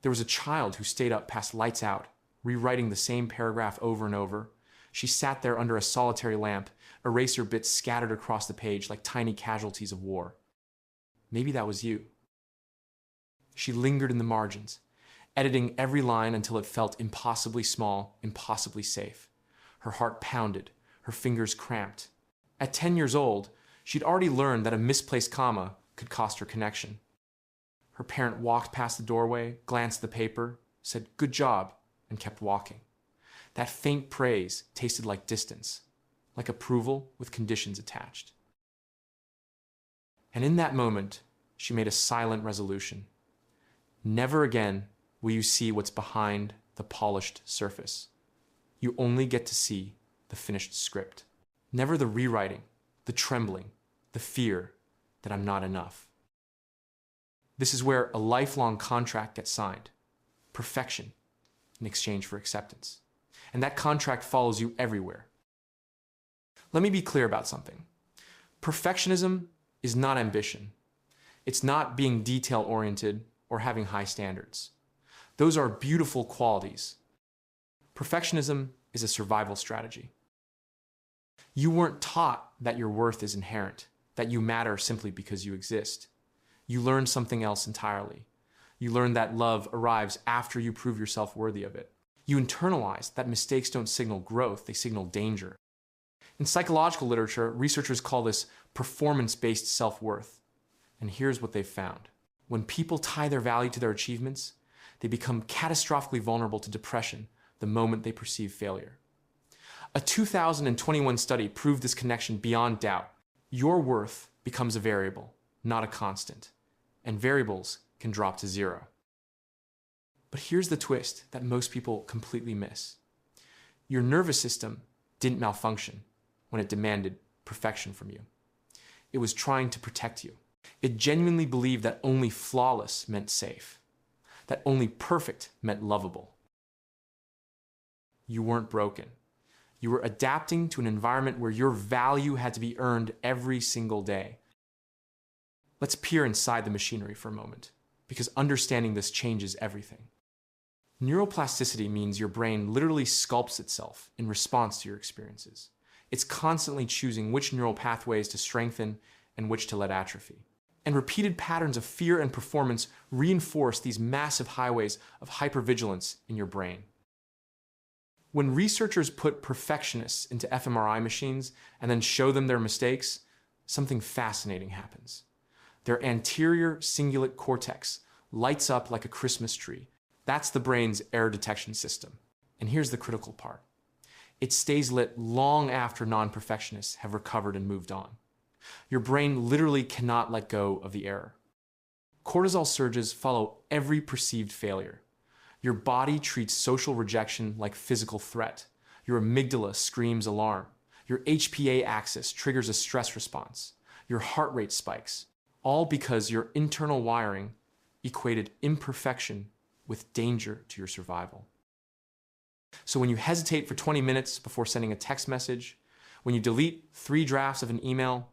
There was a child who stayed up past lights out, rewriting the same paragraph over and over. She sat there under a solitary lamp, eraser bits scattered across the page like tiny casualties of war. Maybe that was you. She lingered in the margins, editing every line until it felt impossibly small, impossibly safe. Her heart pounded, her fingers cramped. At 10 years old, she'd already learned that a misplaced comma could cost her connection. Her parent walked past the doorway, glanced at the paper, said, "Good job," and kept walking. That faint praise tasted like distance, like approval with conditions attached. And in that moment, she made a silent resolution. Never again will you see what's behind the polished surface. You only get to see the finished script. Never the rewriting, the trembling, the fear that I'm not enough. This is where a lifelong contract gets signed. Perfection in exchange for acceptance. And that contract follows you everywhere. Let me be clear about something. Perfectionism is not ambition. It's not being detail-oriented or having high standards. Those are beautiful qualities. Perfectionism is a survival strategy. You weren't taught that your worth is inherent, that you matter simply because you exist. You learned something else entirely. You learned that love arrives after you prove yourself worthy of it. You internalize that mistakes don't signal growth, they signal danger. In psychological literature, researchers call this performance-based self-worth. And here's what they've found. When people tie their value to their achievements, they become catastrophically vulnerable to depression the moment they perceive failure. A 2021 study proved this connection beyond doubt. Your worth becomes a variable, not a constant, and variables can drop to zero. But here's the twist that most people completely miss. Your nervous system didn't malfunction when it demanded perfection from you. It was trying to protect you. It genuinely believed that only flawless meant safe, that only perfect meant lovable. You weren't broken. You were adapting to an environment where your value had to be earned every single day. Let's peer inside the machinery for a moment, because understanding this changes everything. Neuroplasticity means your brain literally sculpts itself in response to your experiences. It's constantly choosing which neural pathways to strengthen and which to let atrophy. And repeated patterns of fear and performance reinforce these massive highways of hypervigilance in your brain. When researchers put perfectionists into fMRI machines and then show them their mistakes, something fascinating happens. Their anterior cingulate cortex lights up like a Christmas tree. That's the brain's error detection system. And here's the critical part. It stays lit long after non-perfectionists have recovered and moved on. Your brain literally cannot let go of the error. Cortisol surges follow every perceived failure. Your body treats social rejection like physical threat. Your amygdala screams alarm. Your HPA axis triggers a stress response. Your heart rate spikes, all because your internal wiring equated imperfection with danger to your survival. So when you hesitate for 20 minutes before sending a text message, when you delete 3 drafts of an email,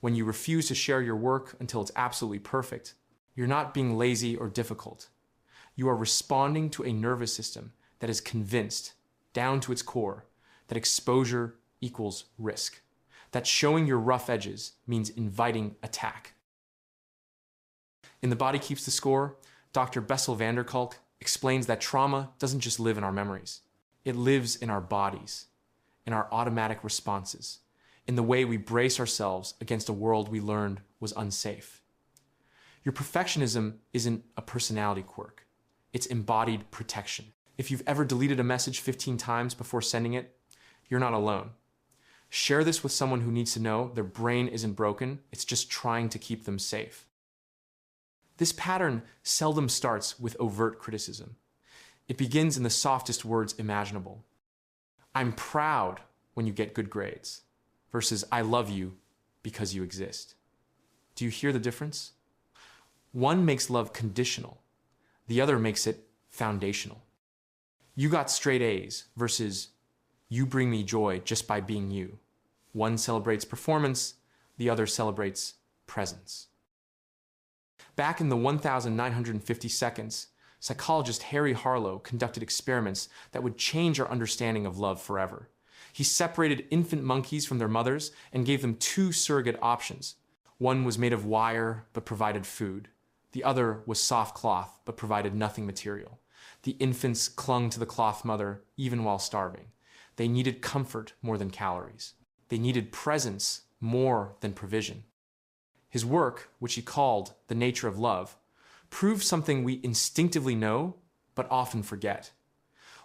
when you refuse to share your work until it's absolutely perfect, you're not being lazy or difficult. You are responding to a nervous system that is convinced, down to its core, that exposure equals risk, that showing your rough edges means inviting attack. In The Body Keeps the Score, Dr. Bessel van der Kolk explains that trauma doesn't just live in our memories. It lives in our bodies, in our automatic responses, in the way we brace ourselves against a world we learned was unsafe. Your perfectionism isn't a personality quirk. It's embodied protection. If you've ever deleted a message 15 times before sending it, you're not alone. Share this with someone who needs to know their brain isn't broken, it's just trying to keep them safe. This pattern seldom starts with overt criticism. It begins in the softest words imaginable. I'm proud when you get good grades, versus I love you because you exist. Do you hear the difference? One makes love conditional. The other makes it foundational. You got straight A's versus you bring me joy just by being you. One celebrates performance, the other celebrates presence. Back in the 1950 seconds, Psychologist Harry Harlow conducted experiments that would change our understanding of love forever. He separated infant monkeys from their mothers and gave them two surrogate options. One was made of wire but provided food. The other was soft cloth but provided nothing material. The infants clung to the cloth mother even while starving. They needed comfort more than calories. They needed presence more than provision. His work, which he called The Nature of Love, proved something we instinctively know but often forget.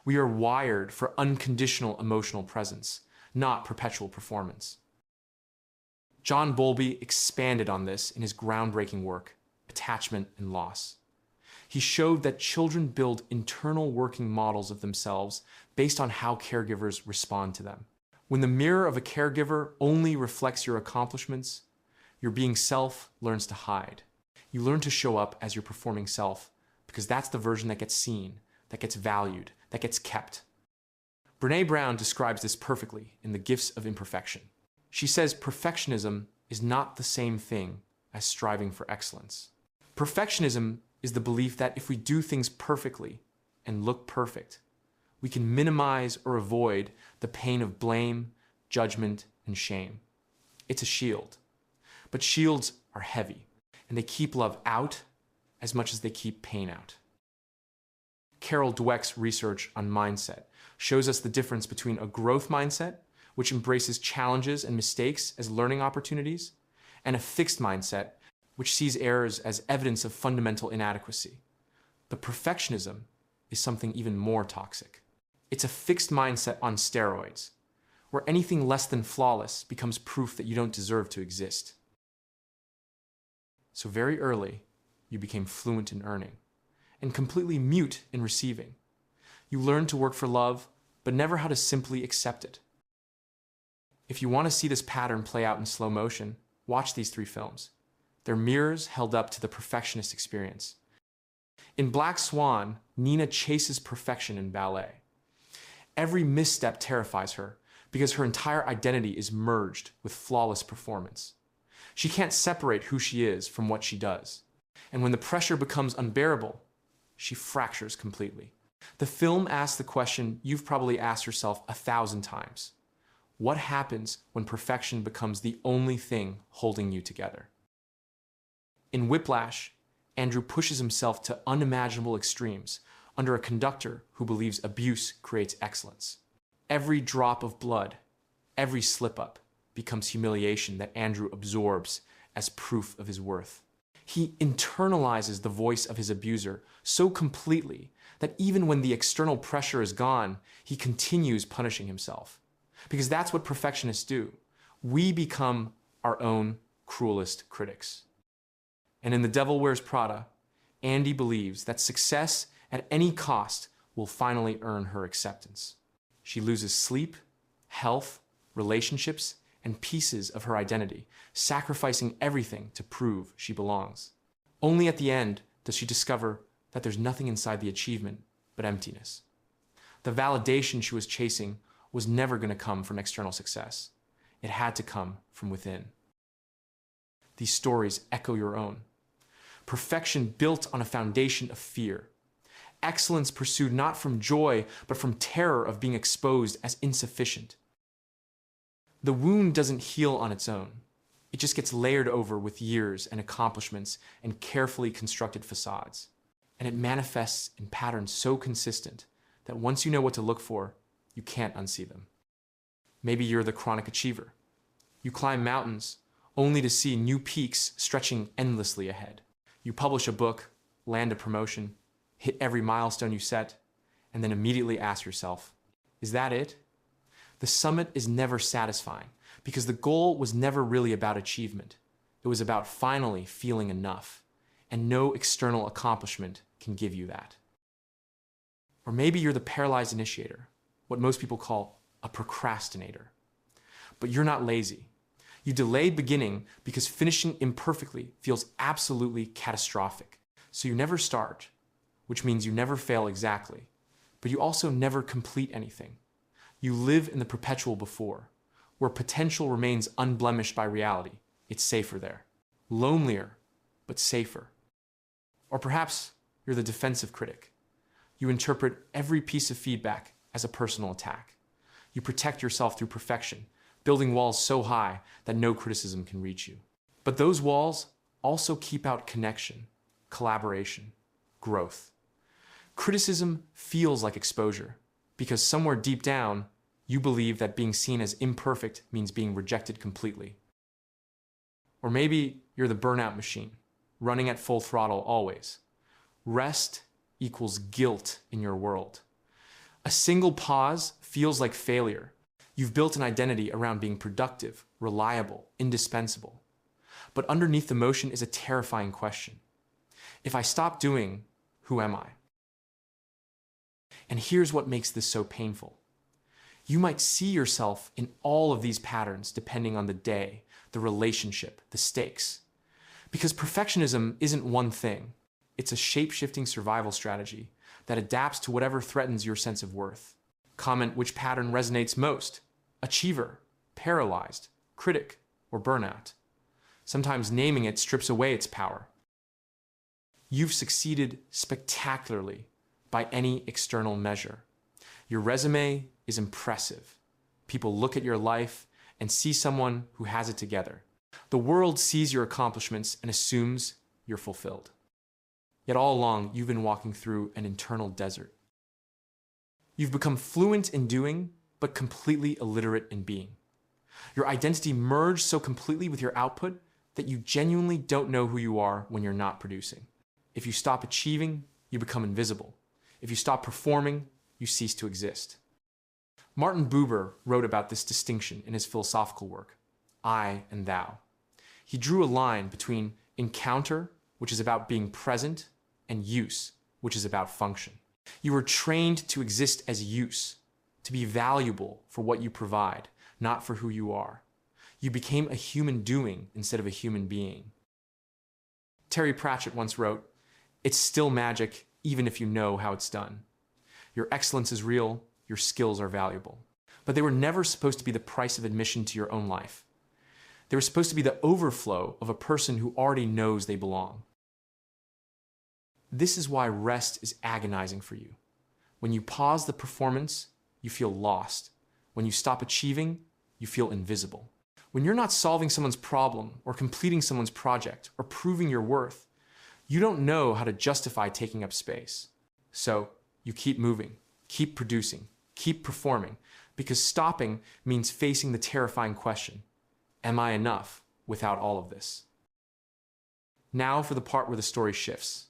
We are wired for unconditional emotional presence, not perpetual performance. John Bowlby expanded on this in his groundbreaking work, Attachment and Loss. He showed that children build internal working models of themselves based on how caregivers respond to them. When the mirror of a caregiver only reflects your accomplishments, your being self learns to hide. You learn to show up as your performing self because that's the version that gets seen, that gets valued, that gets kept. Brené Brown describes this perfectly in The Gifts of Imperfection. She says perfectionism is not the same thing as striving for excellence. Perfectionism is the belief that if we do things perfectly and look perfect, we can minimize or avoid the pain of blame, judgment, and shame. It's a shield. But shields are heavy, and they keep love out as much as they keep pain out. Carol Dweck's research on mindset shows us the difference between a growth mindset, which embraces challenges and mistakes as learning opportunities, and a fixed mindset, which sees errors as evidence of fundamental inadequacy. But perfectionism is something even more toxic. It's a fixed mindset on steroids, where anything less than flawless becomes proof that you don't deserve to exist. So very early, you became fluent in earning and completely mute in receiving. You learned to work for love, but never how to simply accept it. If you want to see this pattern play out in slow motion, watch these 3 films. They're mirrors held up to the perfectionist experience. In Black Swan, Nina chases perfection in ballet. Every misstep terrifies her because her entire identity is merged with flawless performance. She can't separate who she is from what she does. And when the pressure becomes unbearable, she fractures completely. The film asks the question you've probably asked yourself 1,000 times. What happens when perfection becomes the only thing holding you together? In Whiplash, Andrew pushes himself to unimaginable extremes under a conductor who believes abuse creates excellence. Every drop of blood, every slip-up, becomes humiliation that Andrew absorbs as proof of his worth. He internalizes the voice of his abuser so completely that even when the external pressure is gone, he continues punishing himself. Because that's what perfectionists do. We become our own cruelest critics. And in The Devil Wears Prada, Andy believes that success at any cost will finally earn her acceptance. She loses sleep, health, relationships, and pieces of her identity, sacrificing everything to prove she belongs. Only at the end does she discover that there's nothing inside the achievement but emptiness. The validation she was chasing was never going to come from external success. It had to come from within. These stories echo your own. Perfection built on a foundation of fear. Excellence pursued not from joy, but from terror of being exposed as insufficient. The wound doesn't heal on its own. It just gets layered over with years and accomplishments and carefully constructed facades. And it manifests in patterns so consistent that once you know what to look for, you can't unsee them. Maybe you're the chronic achiever. You climb mountains only to see new peaks stretching endlessly ahead. You publish a book, land a promotion, hit every milestone you set, and then immediately ask yourself, is that it? The summit is never satisfying because the goal was never really about achievement. It was about finally feeling enough, and no external accomplishment can give you that. Or maybe you're the paralyzed initiator, what most people call a procrastinator. But you're not lazy. You delayed beginning because finishing imperfectly feels absolutely catastrophic. So you never start, which means you never fail exactly, but you also never complete anything. You live in the perpetual before, where potential remains unblemished by reality. It's safer there. Lonelier, but safer. Or perhaps you're the defensive critic. You interpret every piece of feedback as a personal attack. You protect yourself through perfection, building walls so high that no criticism can reach you. But those walls also keep out connection, collaboration, growth. Criticism feels like exposure because somewhere deep down, you believe that being seen as imperfect means being rejected completely. Or maybe you're the burnout machine, running at full throttle always. Rest equals guilt in your world. A single pause feels like failure. You've built an identity around being productive, reliable, indispensable. But underneath the motion is a terrifying question. If I stop doing, who am I? And here's what makes this so painful. You might see yourself in all of these patterns depending on the day, the relationship, the stakes. Because perfectionism isn't one thing. It's a shape-shifting survival strategy that adapts to whatever threatens your sense of worth. Comment which pattern resonates most: achiever, paralyzed, critic, or burnout. Sometimes naming it strips away its power. You've succeeded spectacularly by any external measure. Your resume is impressive. People look at your life and see someone who has it together. The world sees your accomplishments and assumes you're fulfilled. Yet all along, you've been walking through an internal desert. You've become fluent in doing, but completely illiterate in being. Your identity merged so completely with your output that you genuinely don't know who you are when you're not producing. If you stop achieving, you become invisible. If you stop performing, you cease to exist. Martin Buber wrote about this distinction in his philosophical work, I and Thou. He drew a line between encounter, which is about being present, and use, which is about function. You were trained to exist as use, to be valuable for what you provide, not for who you are. You became a human doing instead of a human being. Terry Pratchett once wrote, "It's still magic, even if you know how it's done. Your excellence is real, your skills are valuable." But they were never supposed to be the price of admission to your own life. They were supposed to be the overflow of a person who already knows they belong. This is why rest is agonizing for you. When you pause the performance, you feel lost. When you stop achieving, you feel invisible. When you're not solving someone's problem or completing someone's project or proving your worth, you don't know how to justify taking up space. So you keep moving, keep producing, keep performing, because stopping means facing the terrifying question, am I enough without all of this? Now for the part where the story shifts.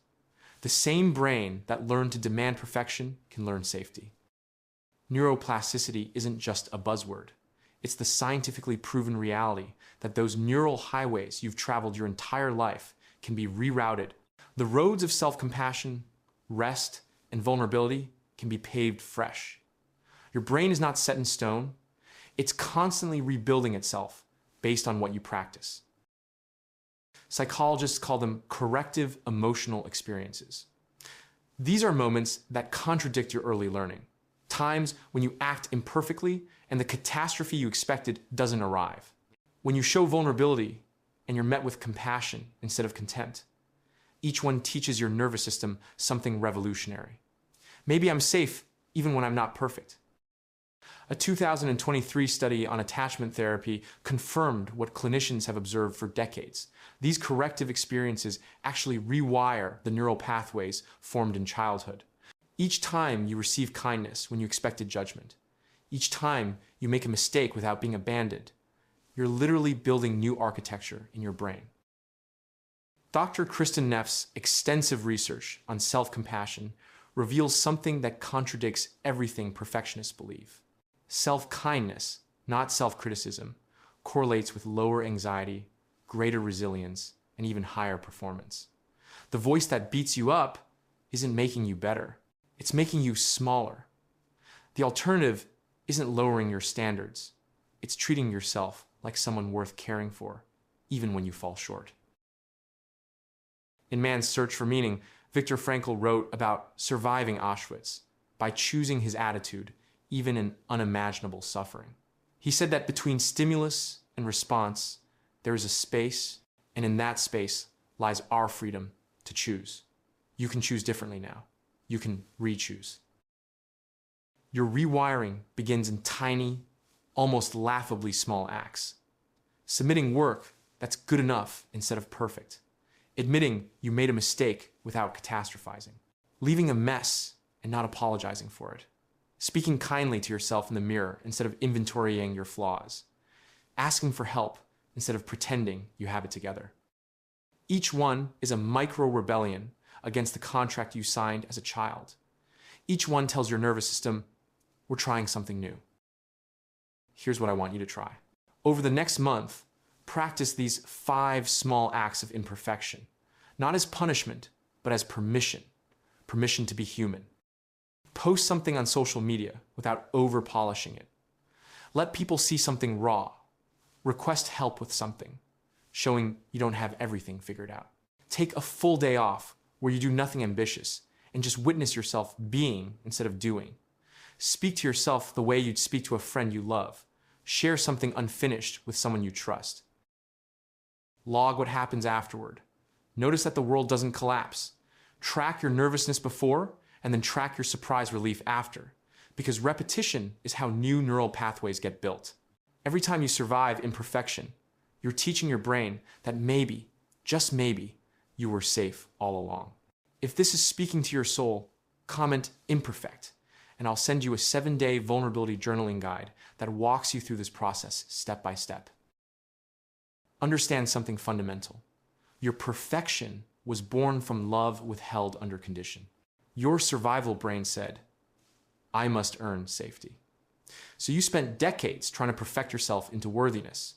The same brain that learned to demand perfection can learn safety. Neuroplasticity isn't just a buzzword. It's the scientifically proven reality that those neural highways you've traveled your entire life can be rerouted. The roads of self-compassion, rest, and vulnerability can be paved fresh. Your brain is not set in stone. It's constantly rebuilding itself based on what you practice. Psychologists call them corrective emotional experiences. These are moments that contradict your early learning, times when you act imperfectly and the catastrophe you expected doesn't arrive. When you show vulnerability and you're met with compassion instead of contempt. Each one teaches your nervous system something revolutionary. Maybe I'm safe even when I'm not perfect. A 2023 study on attachment therapy confirmed what clinicians have observed for decades. These corrective experiences actually rewire the neural pathways formed in childhood. Each time you receive kindness when you expected judgment, each time you make a mistake without being abandoned, you're literally building new architecture in your brain. Dr. Kristen Neff's extensive research on self-compassion reveals something that contradicts everything perfectionists believe. Self-kindness, not self-criticism, correlates with lower anxiety, greater resilience, and even higher performance. The voice that beats you up isn't making you better. It's making you smaller. The alternative isn't lowering your standards. It's treating yourself like someone worth caring for, even when you fall short. In Man's Search for Meaning, Viktor Frankl wrote about surviving Auschwitz by choosing his attitude, even in unimaginable suffering. He said that between stimulus and response, there is a space, and in that space lies our freedom to choose. You can choose differently now. You can re-choose. Your rewiring begins in tiny, almost laughably small acts. Submitting work that's good enough instead of perfect. Admitting you made a mistake without catastrophizing. Leaving a mess and not apologizing for it. Speaking kindly to yourself in the mirror instead of inventorying your flaws. Asking for help instead of pretending you have it together. Each one is a micro-rebellion against the contract you signed as a child. Each one tells your nervous system, we're trying something new. Here's what I want you to try. Over the next month, practice these 5 small acts of imperfection, not as punishment, but as permission. Permission to be human. Post something on social media without over-polishing it. Let people see something raw. Request help with something, showing you don't have everything figured out. Take a full day off where you do nothing ambitious and just witness yourself being instead of doing. Speak to yourself the way you'd speak to a friend you love. Share something unfinished with someone you trust. Log what happens afterward. Notice that the world doesn't collapse. Track your nervousness before and then track your surprise relief after, because repetition is how new neural pathways get built. Every time you survive imperfection, you're teaching your brain that maybe, just maybe, you were safe all along. If this is speaking to your soul, comment imperfect, and I'll send you a 7-day vulnerability journaling guide that walks you through this process step by step. Understand something fundamental. Your perfection was born from love withheld under condition. Your survival brain said, I must earn safety. So you spent decades trying to perfect yourself into worthiness.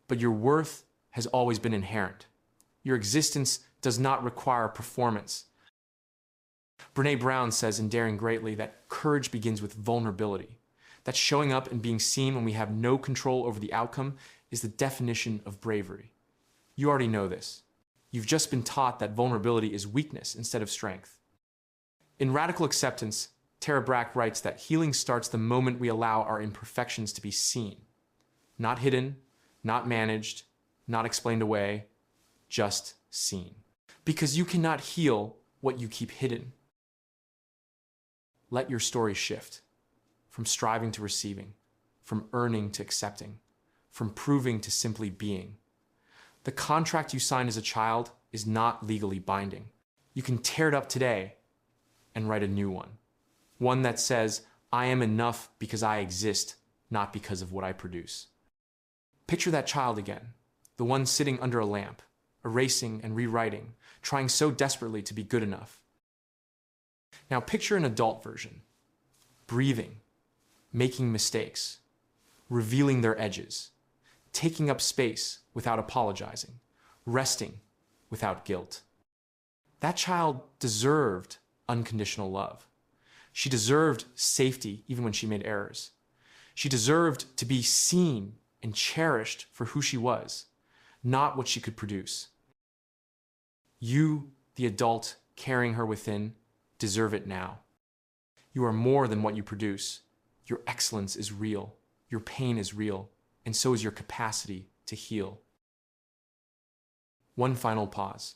But your worth has always been inherent. Your existence does not require performance. Brené Brown says in Daring Greatly that courage begins with vulnerability. That showing up and being seen when we have no control over the outcome is the definition of bravery. You already know this. You've just been taught that vulnerability is weakness instead of strength. In Radical Acceptance, Tara Brach writes that healing starts the moment we allow our imperfections to be seen. Not hidden, not managed, not explained away, just seen. Because you cannot heal what you keep hidden. Let your story shift. From striving to receiving. From earning to accepting. From proving to simply being. The contract you signed as a child is not legally binding. You can tear it up today and write a new one. One that says, I am enough because I exist, not because of what I produce. Picture that child again, the one sitting under a lamp, erasing and rewriting, trying so desperately to be good enough. Now picture an adult version, breathing, making mistakes, revealing their edges, taking up space without apologizing, resting without guilt. That child deserved unconditional love. She deserved safety even when she made errors. She deserved to be seen and cherished for who she was, not what she could produce. You, the adult carrying her within, deserve it now. You are more than what you produce. Your excellence is real. Your pain is real. And so is your capacity to heal. One final pause.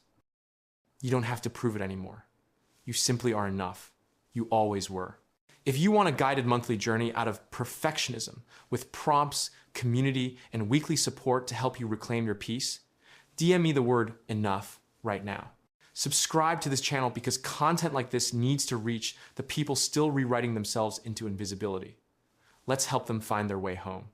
You don't have to prove it anymore. You simply are enough. You always were. If you want a guided monthly journey out of perfectionism with prompts, community, and weekly support to help you reclaim your peace, DM me the word enough right now. Subscribe to this channel because content like this needs to reach the people still rewriting themselves into invisibility. Let's help them find their way home.